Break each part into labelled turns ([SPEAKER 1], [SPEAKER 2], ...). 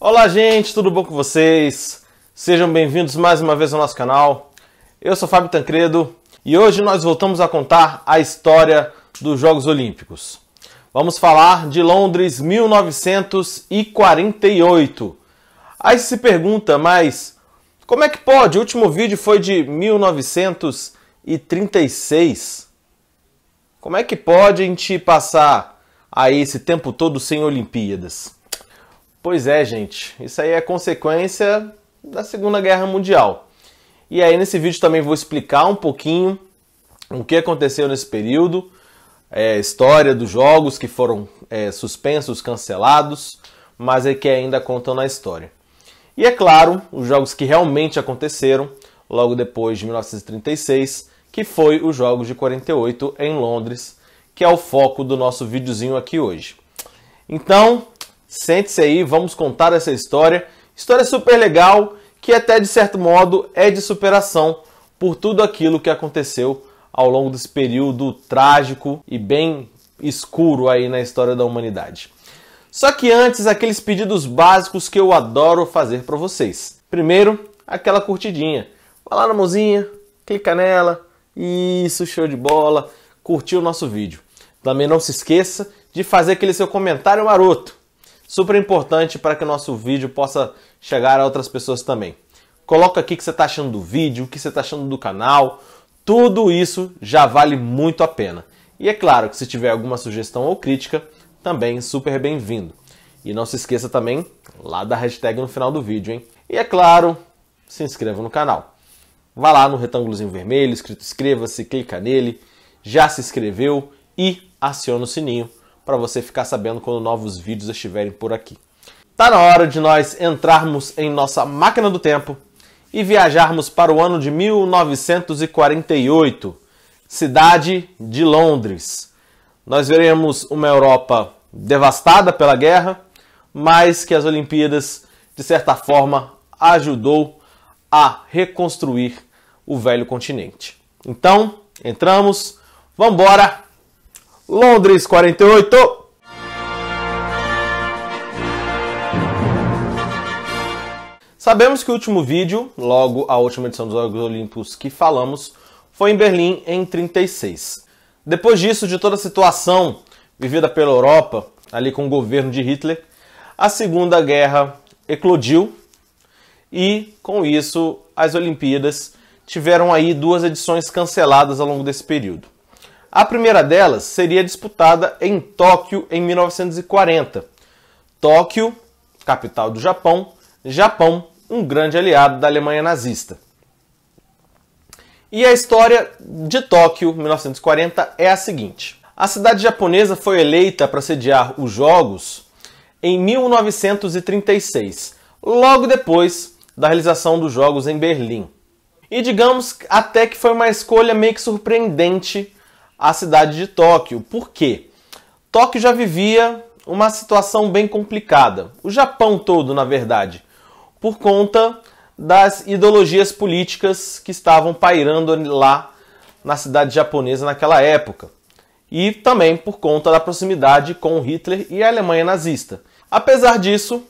[SPEAKER 1] Olá gente, tudo bom com vocês? Sejam bem-vindos mais uma vez ao nosso canal. Eu sou Fábio Tancredo e hoje nós voltamos a contar a história dos Jogos Olímpicos. Vamos falar de Londres 1948. Aí se pergunta, mas como é que pode? O último vídeo foi de 1936. Como é que pode a gente passar aí esse tempo todo sem Olimpíadas? Pois é, gente, isso aí é consequência da Segunda Guerra Mundial. E aí nesse vídeo também vou explicar um pouquinho o que aconteceu nesse período, história dos jogos que foram suspensos, cancelados, mas é que ainda contam na história. E é claro, os jogos que realmente aconteceram logo depois de 1936, que foi os Jogos de 48 em Londres, que é o foco do nosso videozinho aqui hoje. Então, sente-se aí, vamos contar essa história. História super legal, que até de certo modo é de superação por tudo aquilo que aconteceu ao longo desse período trágico e bem escuro aí na história da humanidade. Só que antes, aqueles pedidos básicos que eu adoro fazer para vocês. Primeiro, aquela curtidinha. Vai lá na mãozinha, clica nela. Isso, show de bola. Curtiu o nosso vídeo. Também não se esqueça de fazer aquele seu comentário maroto. Super importante para que o nosso vídeo possa chegar a outras pessoas também. Coloca aqui o que você está achando do vídeo, o que você está achando do canal. Tudo isso já vale muito a pena. E é claro que se tiver alguma sugestão ou crítica, também super bem-vindo. E não se esqueça também lá da hashtag no final do vídeo, hein? E é claro, se inscreva no canal. Vá lá no retângulozinho vermelho, escrito inscreva-se, clica nele, já se inscreveu e aciona o sininho para você ficar sabendo quando novos vídeos estiverem por aqui. Tá na hora de nós entrarmos em nossa máquina do tempo e viajarmos para o ano de 1948, cidade de Londres. Nós veremos uma Europa devastada pela guerra, mas que as Olimpíadas, de certa forma, ajudou a reconstruir o velho continente. Então, entramos, vamos embora! Londres 48! Sabemos que o último vídeo, logo a última edição dos Jogos Olímpicos que falamos, foi em Berlim em 36. Depois disso, de toda a situação vivida pela Europa, ali com o governo de Hitler, a Segunda Guerra eclodiu e, com isso, as Olimpíadas tiveram aí 2 edições canceladas ao longo desse período. A primeira delas seria disputada em Tóquio em 1940. Tóquio, capital do Japão, um grande aliado da Alemanha nazista. E a história de Tóquio, 1940, é a seguinte. A cidade japonesa foi eleita para sediar os Jogos em 1936, logo depois da realização dos Jogos em Berlim. E digamos até que foi uma escolha meio que surpreendente a cidade de Tóquio. Por quê? Tóquio já vivia uma situação bem complicada. O Japão todo, na verdade, por conta das ideologias políticas que estavam pairando lá na cidade japonesa naquela época. E também por conta da proximidade com Hitler e a Alemanha nazista. Apesar disso,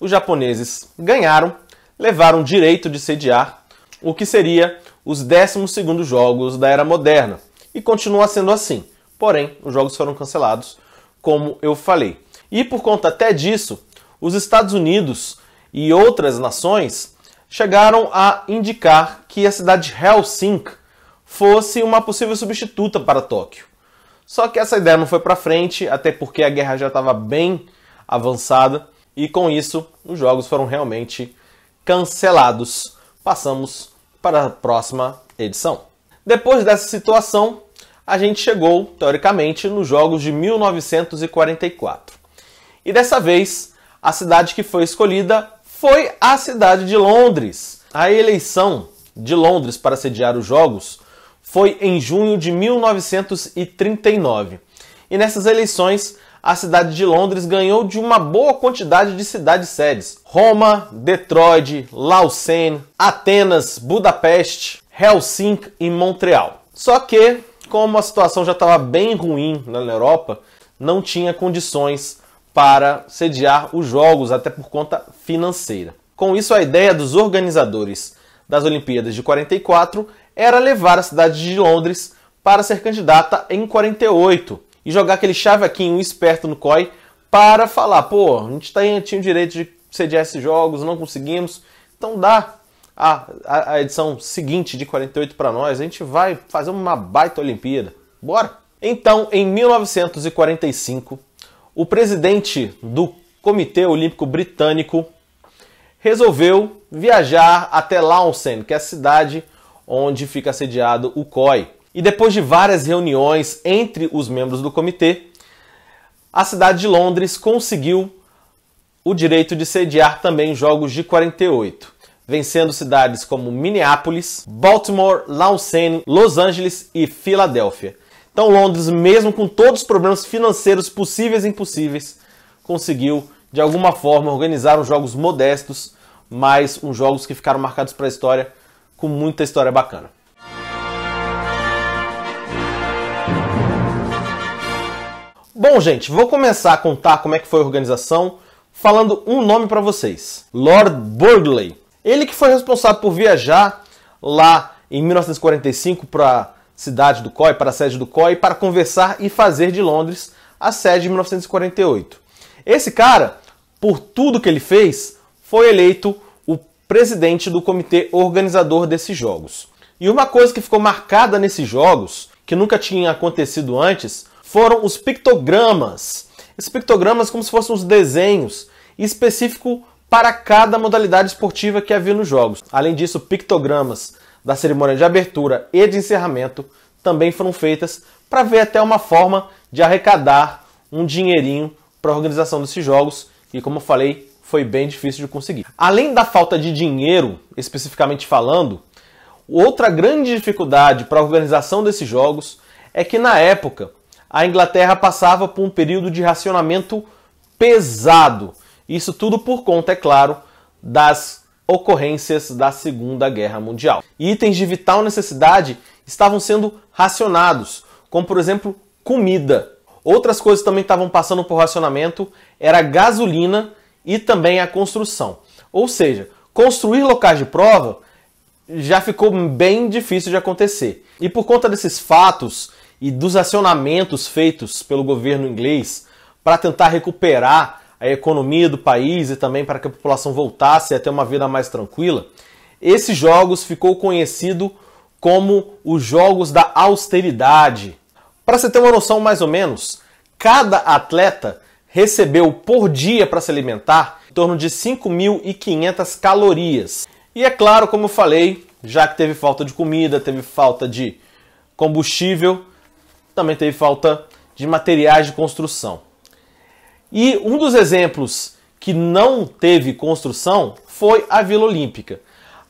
[SPEAKER 1] os japoneses ganharam, levaram o direito de sediar o que seria os 12º Jogos da Era Moderna. E continua sendo assim. Porém, os jogos foram cancelados, como eu falei. E por conta até disso, os Estados Unidos e outras nações chegaram a indicar que a cidade de Helsinki fosse uma possível substituta para Tóquio. Só que essa ideia não foi para frente, até porque a guerra já estava bem avançada, e com isso os jogos foram realmente cancelados. Passamos para a próxima edição. Depois dessa situação, a gente chegou, teoricamente, nos Jogos de 1944. E dessa vez, a cidade que foi escolhida foi a cidade de Londres. A eleição de Londres para sediar os Jogos foi em junho de 1939. E nessas eleições, a cidade de Londres ganhou de uma boa quantidade de cidades-sedes. Roma, Detroit, Lausanne, Atenas, Budapeste, Helsinki e Montreal. Só que, como a situação já estava bem ruim na Europa, não tinha condições para sediar os jogos, até por conta financeira. Com isso, a ideia dos organizadores das Olimpíadas de 44 era levar a cidade de Londres para ser candidata em 48 e jogar aquele chavequinho esperto no COI para falar, pô, a gente tinha o direito de sediar esses jogos, não conseguimos, então dá a edição seguinte de 48 para nós, a gente vai fazer uma baita Olimpíada. Bora! Então, em 1945, o presidente do Comitê Olímpico Britânico resolveu viajar até Lausanne, que é a cidade onde fica sediado o COI. E depois de várias reuniões entre os membros do comitê, a cidade de Londres conseguiu o direito de sediar também jogos de 48, vencendo cidades como Minneapolis, Baltimore, Lausanne, Los Angeles e Filadélfia. Então Londres, mesmo com todos os problemas financeiros possíveis e impossíveis, conseguiu de alguma forma organizar uns jogos modestos, mas uns jogos que ficaram marcados para a história, com muita história bacana. Bom, gente, vou começar a contar como é que foi a organização, falando um nome para vocês. Lord Burghley. Ele que foi responsável por viajar lá em 1945 para a cidade do COI, para a sede do COI, para conversar e fazer de Londres a sede de 1948. Esse cara, por tudo que ele fez, foi eleito o presidente do comitê organizador desses jogos. E uma coisa que ficou marcada nesses jogos, que nunca tinha acontecido antes, foram os pictogramas. Esses pictogramas como se fossem os desenhos específicos para cada modalidade esportiva que havia nos jogos. Além disso, pictogramas da cerimônia de abertura e de encerramento também foram feitas para ver até uma forma de arrecadar um dinheirinho para a organização desses jogos, e como eu falei, foi bem difícil de conseguir. Além da falta de dinheiro, especificamente falando, outra grande dificuldade para a organização desses jogos é que na época a Inglaterra passava por um período de racionamento pesado. Isso tudo por conta, é claro, das ocorrências da Segunda Guerra Mundial. Itens de vital necessidade estavam sendo racionados, como por exemplo, comida. Outras coisas também estavam passando por racionamento, era gasolina e também a construção. Ou seja, construir locais de prova já ficou bem difícil de acontecer. E por conta desses fatos e dos acionamentos feitos pelo governo inglês para tentar recuperar a economia do país e também para que a população voltasse a ter uma vida mais tranquila, esses jogos ficou conhecido como os Jogos da Austeridade. Para você ter uma noção mais ou menos, cada atleta recebeu por dia para se alimentar em torno de 5.500 calorias. E é claro, como eu falei, já que teve falta de comida, teve falta de combustível, também teve falta de materiais de construção. E um dos exemplos que não teve construção foi a Vila Olímpica.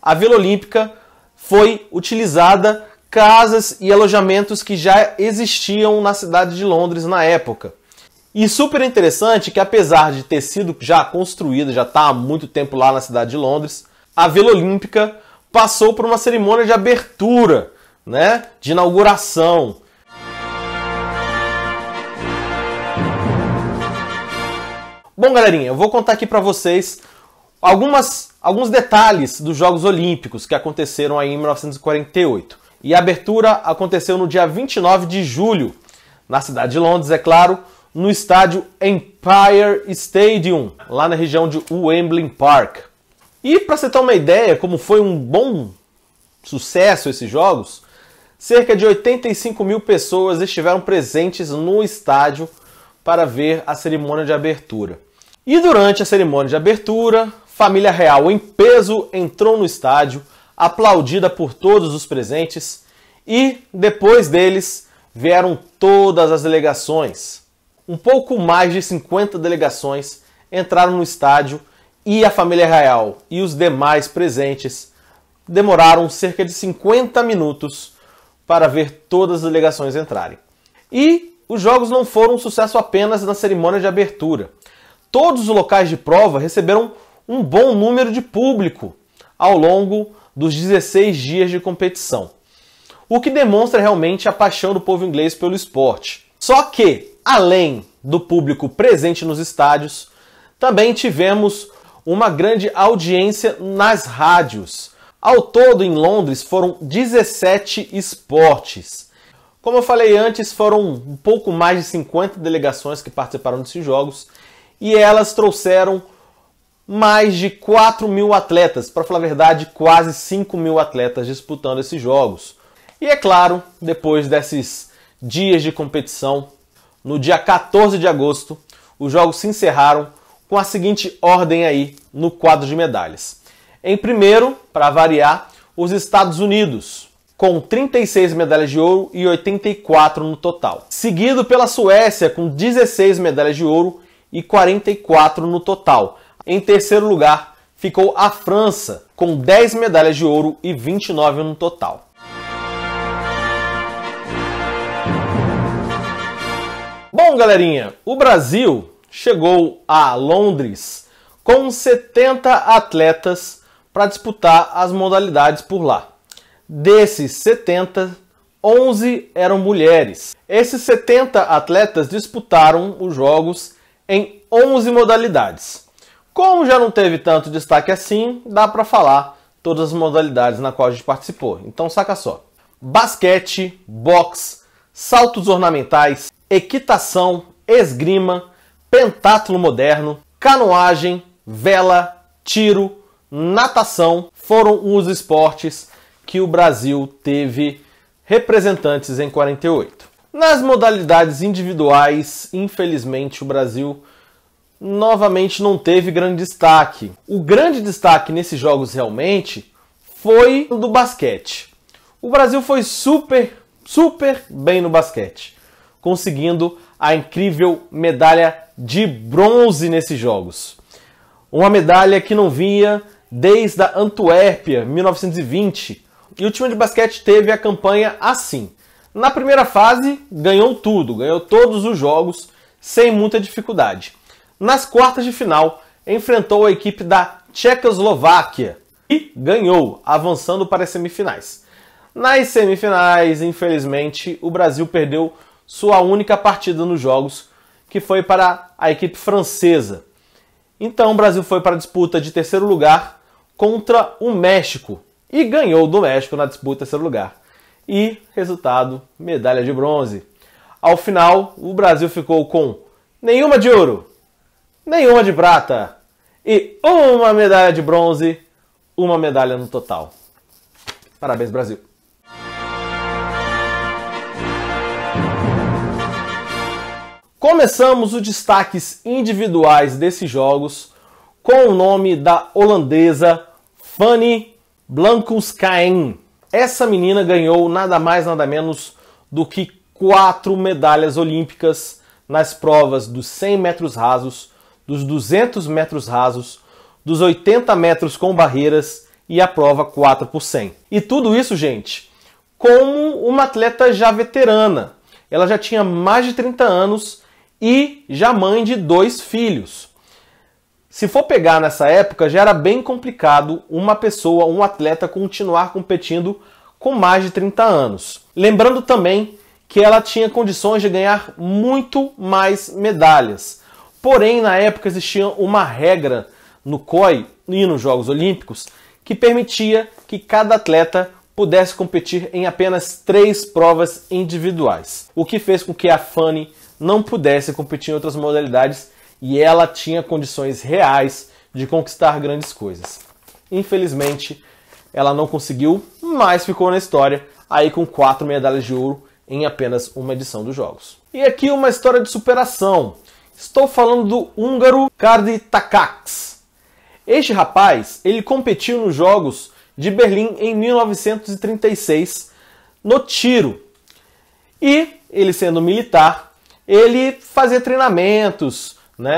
[SPEAKER 1] A Vila Olímpica foi utilizada casas e alojamentos que já existiam na cidade de Londres na época. E super interessante que, apesar de ter sido já construída, já está há muito tempo lá na cidade de Londres, a Vila Olímpica passou por uma cerimônia de abertura, né, de inauguração. Bom, galerinha, eu vou contar aqui para vocês alguns detalhes dos Jogos Olímpicos que aconteceram aí em 1948. E a abertura aconteceu no dia 29 de julho, na cidade de Londres, é claro, no estádio Empire Stadium, lá na região de Wembley Park. E para você ter uma ideia como foi um bom sucesso esses jogos, cerca de 85 mil pessoas estiveram presentes no estádio para ver a cerimônia de abertura. E durante a cerimônia de abertura, família real em peso entrou no estádio, aplaudida por todos os presentes, e depois deles vieram todas as delegações. Um pouco mais de 50 delegações entraram no estádio e a família real e os demais presentes demoraram cerca de 50 minutos para ver todas as delegações entrarem. E os jogos não foram um sucesso apenas na cerimônia de abertura. Todos os locais de prova receberam um bom número de público ao longo dos 16 dias de competição, o que demonstra realmente a paixão do povo inglês pelo esporte. Só que, além do público presente nos estádios, também tivemos uma grande audiência nas rádios. Ao todo, em Londres, foram 17 esportes. Como eu falei antes, foram um pouco mais de 50 delegações que participaram desses jogos e elas trouxeram mais de 4.000 atletas, para falar a verdade, quase 5.000 atletas disputando esses jogos. E é claro, depois desses dias de competição, no dia 14 de agosto, os jogos se encerraram com a seguinte ordem aí no quadro de medalhas. Em primeiro, para variar, os Estados Unidos, com 36 medalhas de ouro e 84 no total. Seguido pela Suécia, com 16 medalhas de ouro e 44 no total. Em terceiro lugar, ficou a França, com 10 medalhas de ouro e 29 no total. Bom, galerinha, o Brasil chegou a Londres com 70 atletas para disputar as modalidades por lá. Desses 70, 11 eram mulheres. Esses 70 atletas disputaram os jogos em 11 modalidades. Como já não teve tanto destaque assim, dá para falar todas as modalidades na qual a gente participou. Então saca só: basquete, boxe, saltos ornamentais, equitação, esgrima, pentatlo moderno, canoagem, vela, tiro, natação foram os esportes que o Brasil teve representantes em 48. Nas modalidades individuais, infelizmente, o Brasil novamente não teve grande destaque. O grande destaque nesses jogos realmente foi o do basquete. O Brasil foi super bem no basquete, conseguindo a incrível medalha de bronze nesses jogos. Uma medalha que não vinha desde a Antuérpia, 1920. E o time de basquete teve a campanha assim. Na primeira fase, ganhou tudo, ganhou todos os jogos sem muita dificuldade. Nas quartas de final, enfrentou a equipe da Tchecoslováquia e ganhou, avançando para as semifinais. Nas semifinais, infelizmente, o Brasil perdeu sua única partida nos jogos, que foi para a equipe francesa. Então o Brasil foi para a disputa de terceiro lugar contra o México e ganhou do México na disputa de terceiro lugar. E, resultado, medalha de bronze. Ao final, o Brasil ficou com nenhuma de ouro, nenhuma de prata e uma medalha de bronze, uma medalha no total. Parabéns, Brasil! Começamos os destaques individuais desses jogos com o nome da holandesa Fanny Blankhuizen. Essa menina ganhou nada mais nada menos do que 4 medalhas olímpicas nas provas dos 100 metros rasos, dos 200 metros rasos, dos 80 metros com barreiras e a prova 4 por 100. E tudo isso, gente, como uma atleta já veterana. Ela já tinha mais de 30 anos e já mãe de 2 filhos. Se for pegar nessa época, já era bem complicado uma pessoa, um atleta, continuar competindo com mais de 30 anos. Lembrando também que ela tinha condições de ganhar muito mais medalhas. Porém, na época existia uma regra no COI e nos Jogos Olímpicos que permitia que cada atleta pudesse competir em apenas 3 provas individuais. O que fez com que a Fanny não pudesse competir em outras modalidades e ela tinha condições reais de conquistar grandes coisas. Infelizmente, ela não conseguiu, mas ficou na história aí com 4 medalhas de ouro em apenas uma edição dos Jogos. E aqui uma história de superação. Estou falando do húngaro Kárdi Takacs. Este rapaz, ele competiu nos Jogos de Berlim em 1936 no tiro. E ele, sendo militar, ele fazia treinamentos,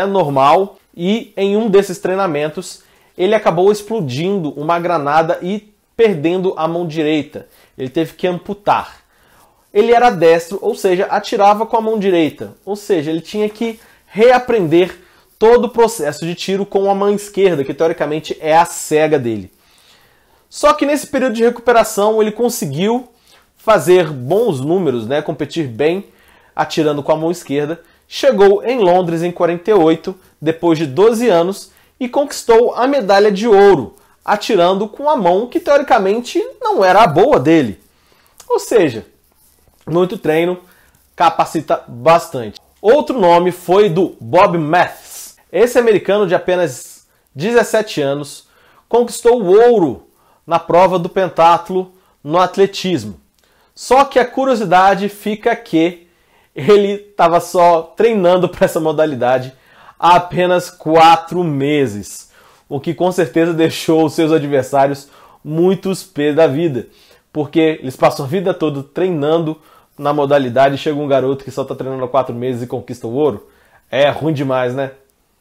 [SPEAKER 1] normal, e em um desses treinamentos ele acabou explodindo uma granada e perdendo a mão direita. Ele teve que amputar. Ele era destro, ou seja, atirava com a mão direita, ou seja, ele tinha que reaprender todo o processo de tiro com a mão esquerda, que teoricamente é a cega dele. Só que nesse período de recuperação ele conseguiu fazer bons números, competir bem atirando com a mão esquerda, chegou em Londres em 48, depois de 12 anos, e conquistou a medalha de ouro, atirando com a mão que teoricamente não era a boa dele. Ou seja, muito treino capacita bastante. Outro nome foi do Bob Mathis. Esse americano de apenas 17 anos conquistou o ouro na prova do pentatlo no atletismo. Só que a curiosidade fica que ele estava só treinando para essa modalidade há apenas 4 meses, o que com certeza deixou os seus adversários muitos pés da vida, porque eles passam a vida toda treinando na modalidade e chega um garoto que só está treinando há 4 meses e conquista o ouro. É ruim demais, né?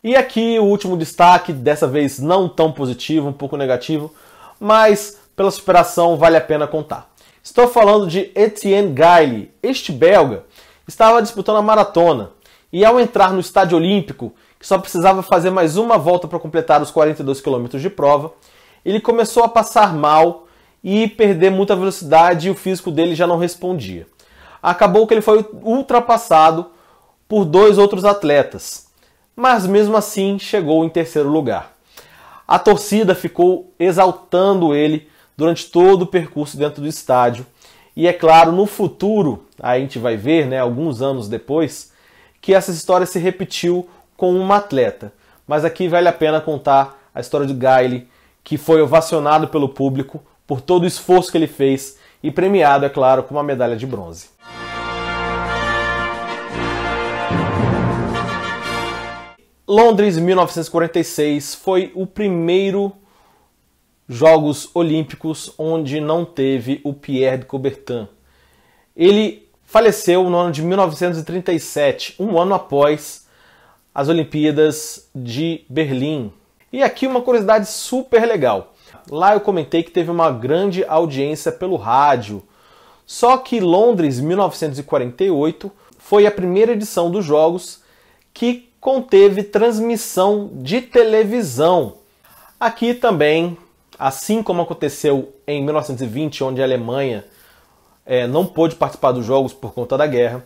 [SPEAKER 1] E aqui o último destaque, dessa vez não tão positivo, um pouco negativo, mas pela superação vale a pena contar. Estou falando de Etienne Gailly. Este belga estava disputando a maratona e ao entrar no estádio olímpico, que só precisava fazer mais uma volta para completar os 42 km de prova, ele começou a passar mal e perder muita velocidade e o físico dele já não respondia. Acabou que ele foi ultrapassado por 2 outros atletas, mas mesmo assim chegou em 3º lugar. A torcida ficou exaltando ele durante todo o percurso dentro do estádio. E é claro, no futuro, a gente vai ver, né, alguns anos depois, que essa história se repetiu com uma atleta. Mas aqui vale a pena contar a história de Gailly, que foi ovacionado pelo público por todo o esforço que ele fez e premiado, é claro, com uma medalha de bronze. Londres 1946 foi o primeiro Jogos Olímpicos onde não teve o Pierre de Coubertin. Ele faleceu no ano de 1937, um ano após as Olimpíadas de Berlim. E aqui uma curiosidade super legal. Lá eu comentei que teve uma grande audiência pelo rádio. Só que Londres 1948 foi a primeira edição dos Jogos que conteve transmissão de televisão. Aqui também, assim como aconteceu em 1920, onde a Alemanha não pôde participar dos Jogos por conta da guerra,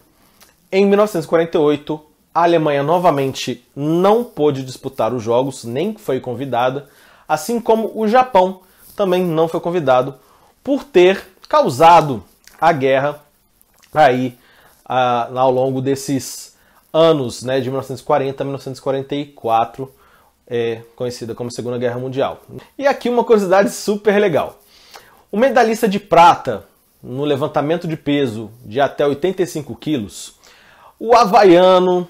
[SPEAKER 1] em 1948 a Alemanha novamente não pôde disputar os Jogos, nem foi convidada, assim como o Japão também não foi convidado por ter causado a guerra aí ao longo desses anos, né, de 1940 a 1944, conhecida como Segunda Guerra Mundial. E aqui uma curiosidade super legal. O medalhista de prata no levantamento de peso de até 85 quilos, o havaiano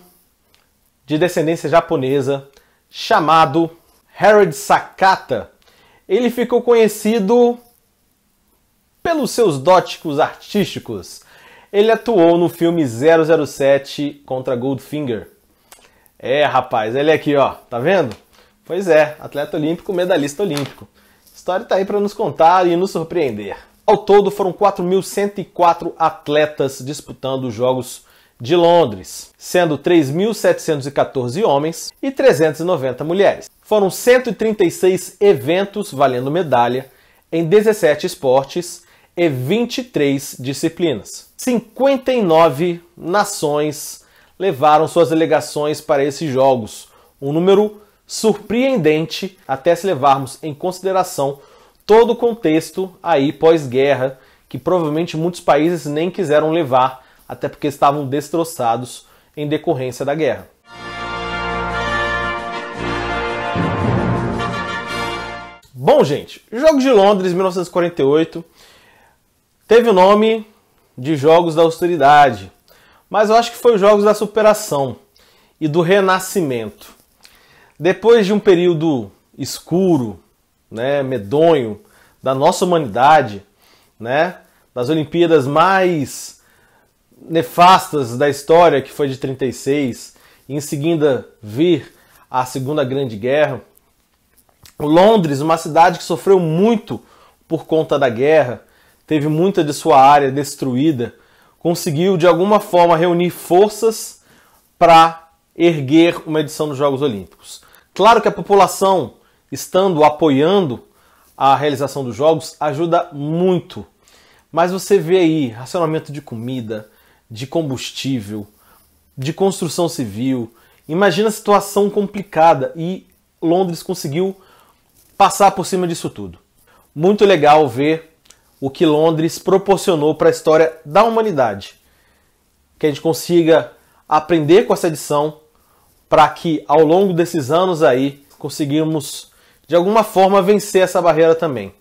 [SPEAKER 1] de descendência japonesa, chamado Harold Sakata, ele ficou conhecido pelos seus dotes artísticos. Ele atuou no filme 007 contra Goldfinger. Rapaz, ele aqui, ó, tá vendo? Pois é, atleta olímpico, medalhista olímpico. A história tá aí para nos contar e nos surpreender. Ao todo foram 4.104 atletas disputando os Jogos de Londres, sendo 3.714 homens e 390 mulheres. Foram 136 eventos valendo medalha em 17 esportes e 23 disciplinas. 59 nações levaram suas delegações para esses Jogos, um número surpreendente até se levarmos em consideração todo o contexto aí pós-guerra, que provavelmente muitos países nem quiseram levar, até porque estavam destroçados em decorrência da guerra. Bom, gente, Jogos de Londres 1948 teve o nome de Jogos da Austeridade, mas eu acho que foi os Jogos da Superação e do Renascimento. Depois de um período escuro, né, medonho da nossa humanidade, né, das Olimpíadas mais nefastas da história, que foi de 36, e em seguida vir a Segunda Grande Guerra, Londres, uma cidade que sofreu muito por conta da guerra, teve muita de sua área destruída, conseguiu de alguma forma reunir forças para erguer uma edição dos Jogos Olímpicos. Claro que a população, estando apoiando a realização dos Jogos, ajuda muito. Mas você vê aí racionamento de comida, de combustível, de construção civil. Imagina a situação complicada e Londres conseguiu passar por cima disso tudo. Muito legal ver o que Londres proporcionou para a história da humanidade. Que a gente consiga aprender com essa lição para que ao longo desses anos aí conseguimos de alguma forma vencer essa barreira também.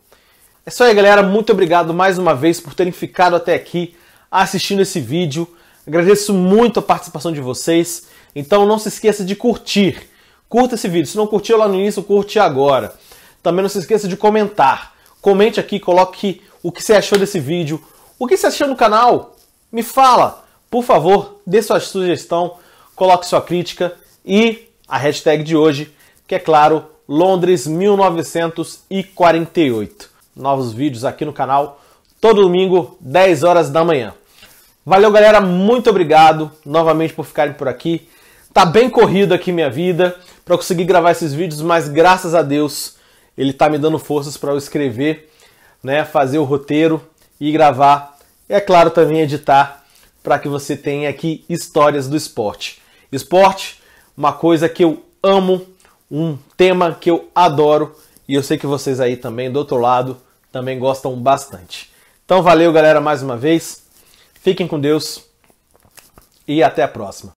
[SPEAKER 1] É isso aí, galera. Muito obrigado mais uma vez por terem ficado até aqui assistindo esse vídeo. Agradeço muito a participação de vocês. Então não se esqueça de curtir. Curta esse vídeo. Se não curtiu lá no início, curte agora. Também não se esqueça de comentar. Comente aqui, coloque o que você achou desse vídeo. O que você achou no canal? Me fala. Por favor, dê sua sugestão, coloque sua crítica e a hashtag de hoje, que é claro, Londres 1948. Novos vídeos aqui no canal, todo domingo, 10 horas da manhã. Valeu, galera, muito obrigado novamente por ficarem por aqui. Tá bem corrido aqui minha vida para conseguir gravar esses vídeos, mas graças a Deus ele tá me dando forças para eu escrever, né, fazer o roteiro e gravar. E é claro, também editar para que você tenha aqui histórias do esporte. Esporte, uma coisa que eu amo, um tema que eu adoro e eu sei que vocês aí também do outro lado também gostam bastante. Então valeu, galera, mais uma vez. Fiquem com Deus e até a próxima.